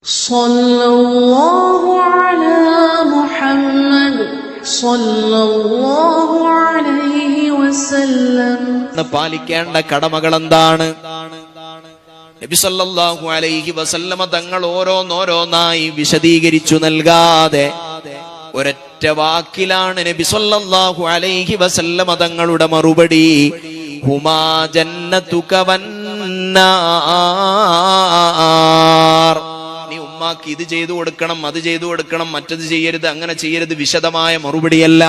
സല്ലല്ലാഹു അലാ മുഹമ്മദ് സല്ലല്ലാഹു അലൈഹി വസല്ലം. പാലിക്കേണ്ട കടമകൾ എന്താണ്? നബി സല്ലല്ലാഹു അലൈഹി വസല്ലമ തങ്ങൾ ഓരോന്നോരോന്നായി വിശദീകരിച്ചു നൽകാതെ ഒരൊറ്റ വാക്കിലാണ് നബി സല്ലല്ലാഹു അലൈഹി വസല്ലമ തങ്ങളുടെ മറുപടി, ഹുമാ ജന്നതുക വന്നാർ. നീ ഉമ്മാക്ക് ഇത് ചെയ്തു കൊടുക്കണം, അത് ചെയ്തു കൊടുക്കണം, മറ്റത് ചെയ്യരുത്, അങ്ങനെ ചെയ്യരുത്, വിശദമായ മറുപടിയല്ല.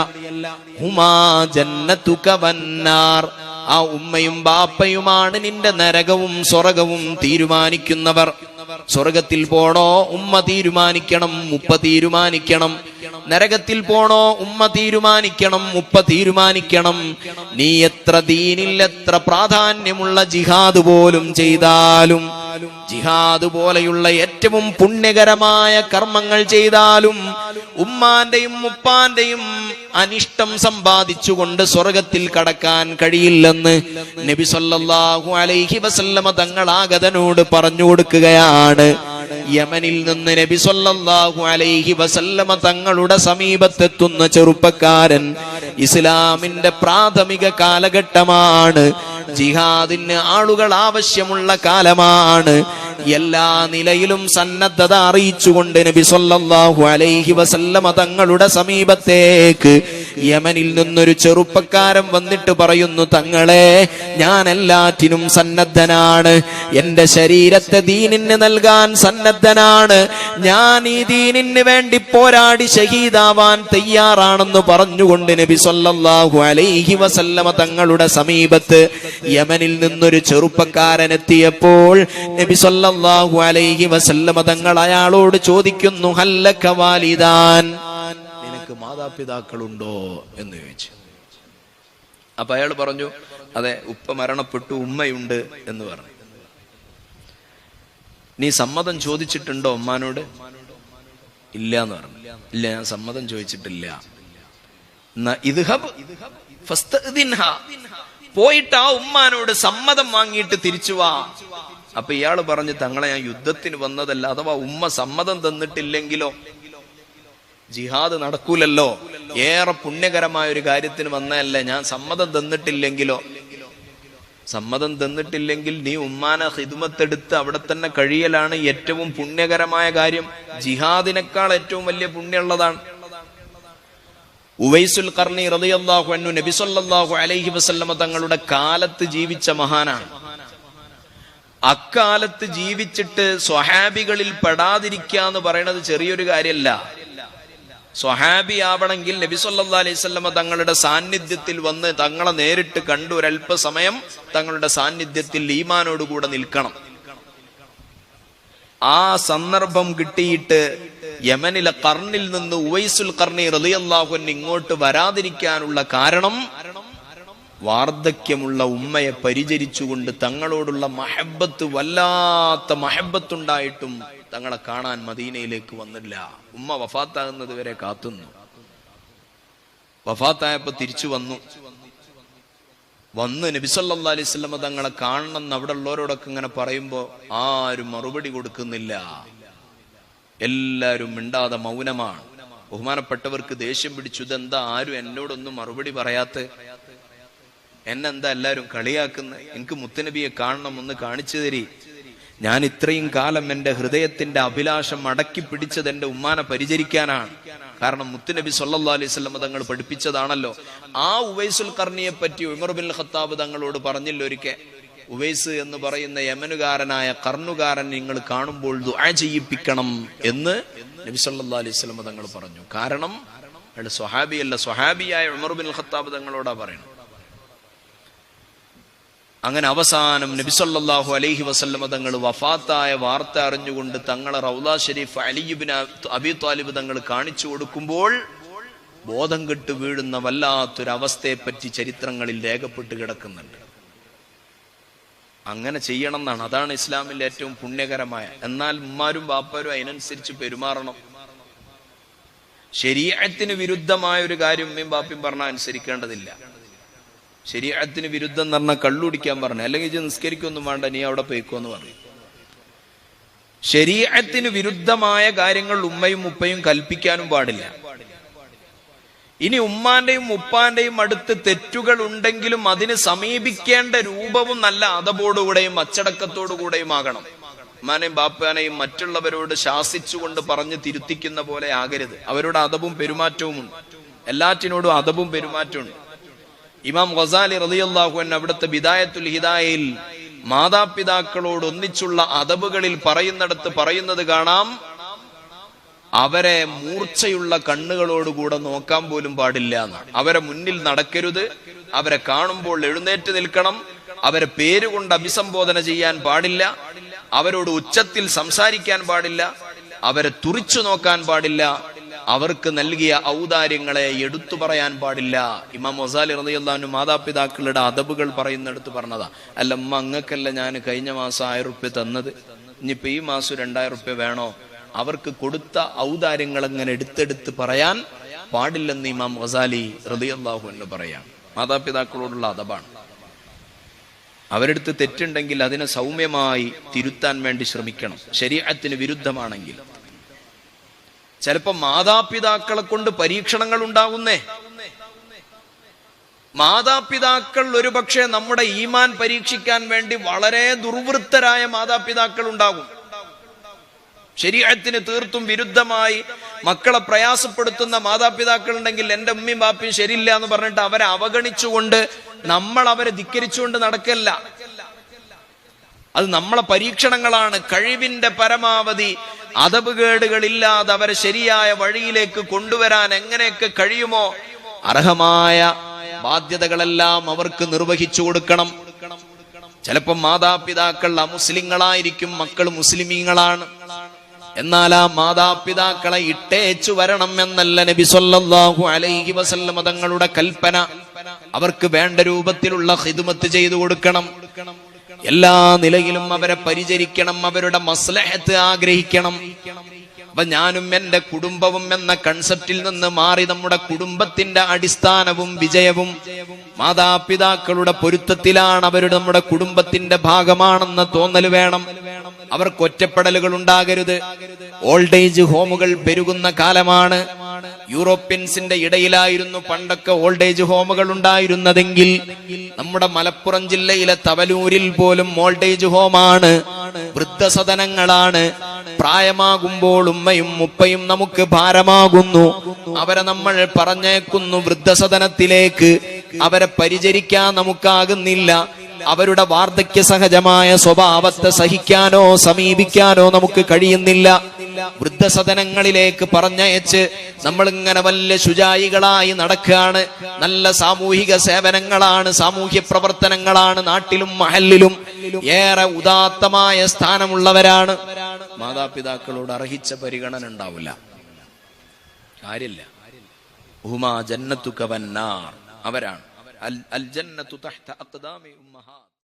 ഹുമാ ജന്നതുക വന്നാർ. ആ ഉമ്മയും ബാപ്പയുമാണ് നിന്റെ നരകവും സ്വർഗവും തീരുമാനിക്കുന്നവർ. സ്വർഗത്തിൽ പോണോ ഉമ്മ തീരുമാനിക്കണം, ഉപ്പ തീരുമാനിക്കണം. നരകത്തിൽ പോണോ ഉമ്മ തീരുമാനിക്കണം, ഉപ്പ തീരുമാനിക്കണം. നീ എത്ര ദീനിൽ എത്ര പ്രാധാന്യമുള്ള ജിഹാദ് പോലും ചെയ്താലും, ജിഹാദ് പോലെയുള്ള ഏറ്റവും പുണ്യകരമായ കർമ്മങ്ങൾ ചെയ്താലും ഉമ്മാന്റെയും ഉപ്പാന്റെയും അനിഷ്ടം സമ്പാദിച്ചുകൊണ്ട് സ്വർഗത്തിൽ കടക്കാൻ കഴിയില്ലെന്ന് നബി സല്ലല്ലാഹു അലൈഹി വസല്ലമ തങ്ങൾ ആഗതനോട് പറഞ്ഞു കൊടുക്കുകയാണ്. യമനിൽ നിന്ന് നബി സല്ലല്ലാഹു അലൈഹി വസല്ലമ തങ്ങളുടെ സമീപത്തെത്തുന്ന ചെറുപ്പക്കാരൻ ഇസ്ലാമിന്റെ പ്രാഥമിക കാലഘട്ടമാണ്. ജിഹാദിന് ആളുകൾ ആവശ്യമുള്ള കാലമാണ്. എല്ലാ നിലയിലും സന്നദ്ധത അറിയിച്ചുകൊണ്ട് നബി സല്ലല്ലാഹു അലൈഹി വസല്ലമ തങ്ങളുടെ സമീപത്തേക്ക് യമനിൽ നിന്നൊരു ചെറുപ്പക്കാരൻ വന്നിട്ട് പറയുന്നു, തങ്ങളെ, ഞാൻ എല്ലാറ്റിനും സന്നദ്ധനാണ്, എന്റെ ശരീരത്തെ ദീനിന് നൽകാൻ സന്നദ്ധനാണ്, ഞാൻ ഈ ദീനിന് വേണ്ടി പോരാടി ഷഹീദാവാൻ തയ്യാറാണെന്ന് പറഞ്ഞുകൊണ്ട് നബി സല്ലല്ലാഹു അലൈഹി വസല്ലമ തങ്ങളുടെ സമീപത്ത് യമനിൽ നിന്നൊരു ചെറുപ്പക്കാരൻ എത്തിയപ്പോൾ നബി സല്ലല്ലാഹു അലൈഹി വസല്ലമ തങ്ങൾ അയാളോട് ചോദിക്കുന്നു, ഹല്ലക വാലിദാൻ, നിനക്ക് മാതാപിതാക്കളുണ്ടോ എന്ന് ചോദിച്ചു. അപ്പൊ അയാൾ പറഞ്ഞു, അതെ, ഉപ്പ മരണപ്പെട്ടു, ഉമ്മയുണ്ട് എന്ന് പറഞ്ഞു. നീ സമ്മതം ചോദിച്ചിട്ടുണ്ടോ ഉമ്മാനോട്? ഇല്ല എന്ന് പറഞ്ഞു. ഇല്ല, ഞാൻ സമ്മതം ചോദിച്ചിട്ടില്ല. പോയിട്ട് ആ ഉമ്മാനോട് സമ്മതം വാങ്ങിയിട്ട് തിരിച്ചു വാ. അപ്പൊ ഇയാള് പറഞ്ഞു, തങ്ങളെ, ഞാൻ യുദ്ധത്തിന് വന്നതല്ല, അഥവാ ഉമ്മ സമ്മതം തന്നിട്ടില്ലെങ്കിലോ? ജിഹാദ് നടക്കൂലല്ലോ, ഏറെ പുണ്യകരമായ ഒരു കാര്യത്തിന് വന്നതല്ലേ, ഞാൻ സമ്മതം തന്നിട്ടില്ലെങ്കിലോ? സമ്മതം തന്നിട്ടില്ലെങ്കിൽ നീ ഉമ്മാനെ ഖിദ്മത്തെടുത്ത് അവിടെ തന്നെ കഴിയലാണ് ഏറ്റവും പുണ്യകരമായ കാര്യം. ജിഹാദിനേക്കാൾ ഏറ്റവും വലിയ പുണ്യമുള്ളതാണ്. ഉവൈസുൽ ഖർനി റളിയല്ലാഹു അൻഹു നബി സല്ലല്ലാഹു അലൈഹി വസല്ലമ തങ്ങളുടെ കാലത്ത് ജീവിച്ച മഹാനാണ്. അക്കാലത്ത് ജീവിച്ചിട്ട് സ്വഹാബികളിൽ പെടാതിരിക്കുക എന്ന് പറയുന്നത് ചെറിയൊരു കാര്യമല്ല. സ്വഹാബി ആവണമെങ്കിൽ നബി സല്ലല്ലാഹു അലൈഹി വസല്ലമ തങ്ങളുടെ സാന്നിധ്യത്തിൽ വന്ന് തങ്ങളെ നേരിട്ട് കണ്ടു ഒരല്പസമയം തങ്ങളുടെ സാന്നിധ്യത്തിൽ ഈമാനോടുകൂടെ നിൽക്കണം. ആ സന്ദർഭം കിട്ടിയിട്ട് യമനിലെ ഖർനിൽ നിന്ന് ഉവൈസുൽ ഖർനി റളിയല്ലാഹു അൻഹു ഇങ്ങോട്ട് വരാതിരിക്കാനുള്ള കാരണം, വാർദ്ധക്യമുള്ള ഉമ്മയെ പരിചരിച്ചുകൊണ്ട് തങ്ങളോടുള്ള മഹബത്ത്, വല്ലാത്ത മഹബത്തുണ്ടായിട്ടും തങ്ങളെ കാണാൻ മദീനയിലേക്ക് വന്നില്ല. ഉമ്മ വഫാത്താകുന്നത് വരെ കാത്തുന്നു. വഫാത്തായപ്പോ തിരിച്ചു വന്നു നബി സല്ലല്ലാഹു അലൈഹി വസല്ലം തങ്ങളെ കാണണം എന്ന് അവിടെ ഉള്ളവരോടൊക്കെ ഇങ്ങനെ പറയുമ്പോ ആരും മറുപടി കൊടുക്കുന്നില്ല. എല്ലാരും മിണ്ടാതെ മൗനമാണ്. ബഹുമാനപ്പെട്ടവർക്ക് ദേഷ്യം പിടിച്ചു. ഇതെന്താ ആരും എന്നോടൊന്നും മറുപടി പറയാത്ത? എന്നെന്താ എല്ലാരും കളിയാക്കുന്ന? എനിക്ക് മുത്തുനബിയെ കാണണം, ഒന്ന് കാണിച്ചു തരി. ഞാൻ ഇത്രയും കാലം എന്റെ ഹൃദയത്തിന്റെ അഭിലാഷം അടക്കി പിടിച്ചത് എന്റെ ഉമ്മാനെ പരിചരിക്കാനാണ്. കാരണം മുത്തുനബി സല്ലല്ലാഹു അലൈഹി വസല്ലം തങ്ങൾ പഠിപ്പിച്ചതാണല്ലോ. ആ ഉവൈസുൽ ഖർനിയെ പറ്റി ഉമർ ബിൻ ഖത്താബ് തങ്ങളോട് പറഞ്ഞില്ല ഒരിക്കൽ, ഉവൈസ് എന്ന് പറയുന്ന യമനുകാരനായ കർണുകാരൻ നിങ്ങൾ കാണുമ്പോൾ ദുആ ചെയ്യിപ്പിക്കണം എന്ന് നബി സല്ലല്ലാഹു അലൈഹി വസല്ലം തങ്ങൾ പറഞ്ഞു. കാരണം അയാൾ സ്വഹാബിയല്ല, സ്വഹാബിയായ ഉമർ ബിൻ ഖത്താബ് തങ്ങളോടാ പറയുന്നത്. അങ്ങനെ അവസാനം നബി സല്ലല്ലാഹു അലൈഹി വസല്ലം തങ്ങൾ വഫാത്തായ വാർത്ത അറിഞ്ഞുകൊണ്ട് തങ്ങളെ റൗള ഷരീഫ് അലി ഇബ്നു അബി ത്വാലിബ് തങ്ങൾ കാണിച്ചു കൊടുക്കുമ്പോൾ ബോധം കെട്ട് വീഴുന്ന വല്ലാത്തൊരവസ്ഥയെ പറ്റി ചരിത്രങ്ങളിൽ രേഖപ്പെട്ട് കിടക്കുന്നുണ്ട്. അങ്ങനെ ചെയ്യണം എന്നാണ്. അതാണ് ഇസ്ലാമിലെ ഏറ്റവും പുണ്യകരമായ. എന്നാൽ ഉമ്മാരും ബാപ്പാരും അതിനനുസരിച്ച് പെരുമാറണം. ശരീഅത്തിന് വിരുദ്ധമായ ഒരു കാര്യം ഉമ്മയും ബാപ്പയും പറഞ്ഞാൽ അനുസരിക്കേണ്ടതില്ല. ശരീഅത്തിന് വിരുദ്ധം എന്ന് പറഞ്ഞാൽ കള്ളുടിക്കാൻ പറഞ്ഞു, അല്ലെങ്കിൽ നിസ്കരിക്കൊന്നും വേണ്ട, നീ അവിടെ പോയിക്കോന്ന് പറഞ്ഞു. ശരീഅത്തിന് വിരുദ്ധമായ കാര്യങ്ങൾ ഉമ്മയും ഉപ്പയും കൽപ്പിക്കാനും പാടില്ല. ഇനി ഉമ്മാന്റെയും ഉപ്പാന്റെയും അടുത്ത് തെറ്റുകൾ ഉണ്ടെങ്കിലും അതിന് സമീപിക്കേണ്ട രൂപവും നല്ല അതബോടുകൂടെയും അച്ചടക്കത്തോടുകൂടെയും ആകണം. ഉമ്മാനെയും ബാപ്പാനെയും മറ്റുള്ളവരോട് ശാസിച്ചുകൊണ്ട് പറഞ്ഞ് തിരുത്തിക്കുന്ന പോലെ ആകരുത്. അവരോട് അതബും പെരുമാറ്റവും ഉണ്ട്. എല്ലാറ്റിനോടും അതബും പെരുമാറ്റമുണ്ട്. ഇമാം ഗസാലി റളിയല്ലാഹു അൻഹു അവിടുത്തെ ബിദായത്തുൽ ഹിദായയിൽ മാതാപിതാക്കളോട് ഒന്നിച്ചുള്ള അതബുകളിൽ പറയുന്നിടത്ത് പറയുന്നത് കാണാം, അവരെ മൂർച്ചയുള്ള കണ്ണുകളോടുകൂടെ നോക്കാൻ പോലും പാടില്ല എന്നാണ്. അവരെ മുന്നിൽ നടക്കരുത്, അവരെ കാണുമ്പോൾ എഴുന്നേറ്റ് നിൽക്കണം, അവരെ പേരുകൊണ്ട് അഭിസംബോധന ചെയ്യാൻ പാടില്ല, അവരോട് ഉച്ചത്തിൽ സംസാരിക്കാൻ പാടില്ല, അവരെ തുറിച്ചു നോക്കാൻ പാടില്ല, അവർക്ക് നൽകിയ ഔദാര്യങ്ങളെ എടുത്തു പറയാൻ പാടില്ല. ഇമാം ഗസാലി റളിയല്ലാഹു അൻഹു മാതാപിതാക്കളുടെ അതബുകൾ പറയുന്നിടത്ത് പറഞ്ഞതാ. അല്ല ഉമ്മ, അങ്ങക്കല്ല ഞാൻ കഴിഞ്ഞ മാസം 1000 റുപ്യ തന്നത്, ഇനിയിപ്പോ ഈ മാസം 2000 റുപ്യ വേണോ? അവർക്ക് കൊടുത്ത ഔദാര്യങ്ങൾ അങ്ങനെ എടുത്തെടുത്ത് പറയാൻ പാടില്ലെന്ന് ഇമാം ഗസാലി റളിയല്ലാഹു അൻഹു പറയാം. മാതാപിതാക്കളോടുള്ള അതബാണ്. അവരെടുത്ത് തെറ്റുണ്ടെങ്കിൽ അതിനെ സൗമ്യമായി തിരുത്താൻ വേണ്ടി ശ്രമിക്കണം. ശരീഅത്തിന് വിരുദ്ധമാണെങ്കിൽ ചിലപ്പോ മാതാപിതാക്കളെ കൊണ്ട് പരീക്ഷണങ്ങൾ ഉണ്ടാകുന്നേ. മാതാപിതാക്കൾ ഒരുപക്ഷെ നമ്മുടെ ഈമാൻ പരീക്ഷിക്കാൻ വേണ്ടി വളരെ ദുർവൃത്തരായ മാതാപിതാക്കൾ ഉണ്ടാകും. ശരീഅത്തിന് തീർത്തും വിരുദ്ധമായി മക്കളെ പ്രയാസപ്പെടുത്തുന്ന മാതാപിതാക്കൾ ഉണ്ടെങ്കിൽ എന്റെ ഉമ്മയും ബാപ്പയും ശരിയില്ല എന്ന് പറഞ്ഞിട്ട് അവരെ അവഗണിച്ചുകൊണ്ട് നമ്മൾ അവരെ ധിക്കരിച്ചുകൊണ്ട് നടക്കല്ല. അത് നമ്മളെ പരീക്ഷണങ്ങളാണ്. കഴിവിന്റെ പരമാവധി അതബുകേടുകളില്ലാതെ അവരെ ശരിയായ വഴിയിലേക്ക് കൊണ്ടുവരാൻ എങ്ങനെയൊക്കെ കഴിയുമോ അർഹമായ ബാധ്യതകളെല്ലാം അവർക്ക് നിർവഹിച്ചു കൊടുക്കണം. ചിലപ്പോൾ മാതാപിതാക്കൾ അമുസ്ലിങ്ങളായിരിക്കും, മക്കൾ മുസ്ലിമീങ്ങളാണ്. എന്നാൽ ആ മാതാപിതാക്കളെ ഇട്ടേച്ചു വരണം എന്നല്ല നബി സല്ലല്ലാഹു അലൈഹി വസല്ലം തങ്ങളുടെ കൽപ്പന. അവർക്ക് വേണ്ട രൂപത്തിലുള്ള ഖിദ്മത്ത് ചെയ്തു കൊടുക്കണം. എല്ലാ നിലയിലും അവരെ പരിചരിക്കണം, അവരുടെ മസ്ലഹത്ത് ആഗ്രഹിക്കണം. അപ്പൊ ഞാനും എന്റെ കുടുംബവും എന്ന കൺസെപ്റ്റിൽ നിന്ന് മാറി നമ്മുടെ കുടുംബത്തിന്റെ അടിസ്ഥാനവും വിജയവും മാതാപിതാക്കളുടെ പൊരുത്തത്തിലാണ്. അവരുടെ നമ്മുടെ കുടുംബത്തിന്റെ ഭാഗമാണെന്ന തോന്നൽ വേണം. അവർക്ക് ഒറ്റപ്പെടലുകൾ ഉണ്ടാകരുത്. ഓൾഡ് ഏജ് ഹോമുകൾ പെരുകുന്ന കാലമാണ്. യൂറോപ്യൻസിന്റെ ഇടയിലായിരുന്നു പണ്ടൊക്കെ ഓൾഡ് ഏജ് ഹോമുകൾ ഉണ്ടായിരുന്നതെങ്കിൽ നമ്മുടെ മലപ്പുറം ജില്ലയിലെ തവലൂരിൽ പോലും ഓൾഡ് ഏജ് ഹോമാണ്, വൃദ്ധസദനങ്ങളാണ്. പ്രായമാകുമ്പോൾ ഉമ്മയും ഉപ്പയും നമുക്ക് ഭാരമാകുന്നു. അവരെ നമ്മൾ പറഞ്ഞേക്കുന്നു വൃദ്ധസദനത്തിലേക്ക്. അവരെ പരിചരിക്കാൻ നമുക്കാകുന്നില്ല. അവരുടെ വാർദ്ധക്യ സഹജമായ സ്വഭാവത്തെ സഹിക്കാനോ സമീപിക്കാനോ നമുക്ക് കഴിയുന്നില്ല. വൃദ്ധസദനങ്ങളിലേക്ക് പറഞ്ഞയച്ച് നമ്മളിങ്ങനെ വലിയ ശുചായികളായി നടക്കുകയാണ്. നല്ല സാമൂഹിക സേവനങ്ങളാണ്, സാമൂഹ്യ പ്രവർത്തനങ്ങളാണ്. നാട്ടിലും മഹല്ലിലും ഏറെ ഉദാത്തമായ സ്ഥാനമുള്ളവരാണ്. മാതാപിതാക്കളോട് അർഹിച്ച പരിഗണന ഉണ്ടാവില്ല, കാര്യമില്ല. ഹുമാ ജന്നത്തുക വന്നാർ, അവരാണ് അൽ ജന്നത്തു തഹ്ത അഖ്ദാമി ഉമ്മഹാത്.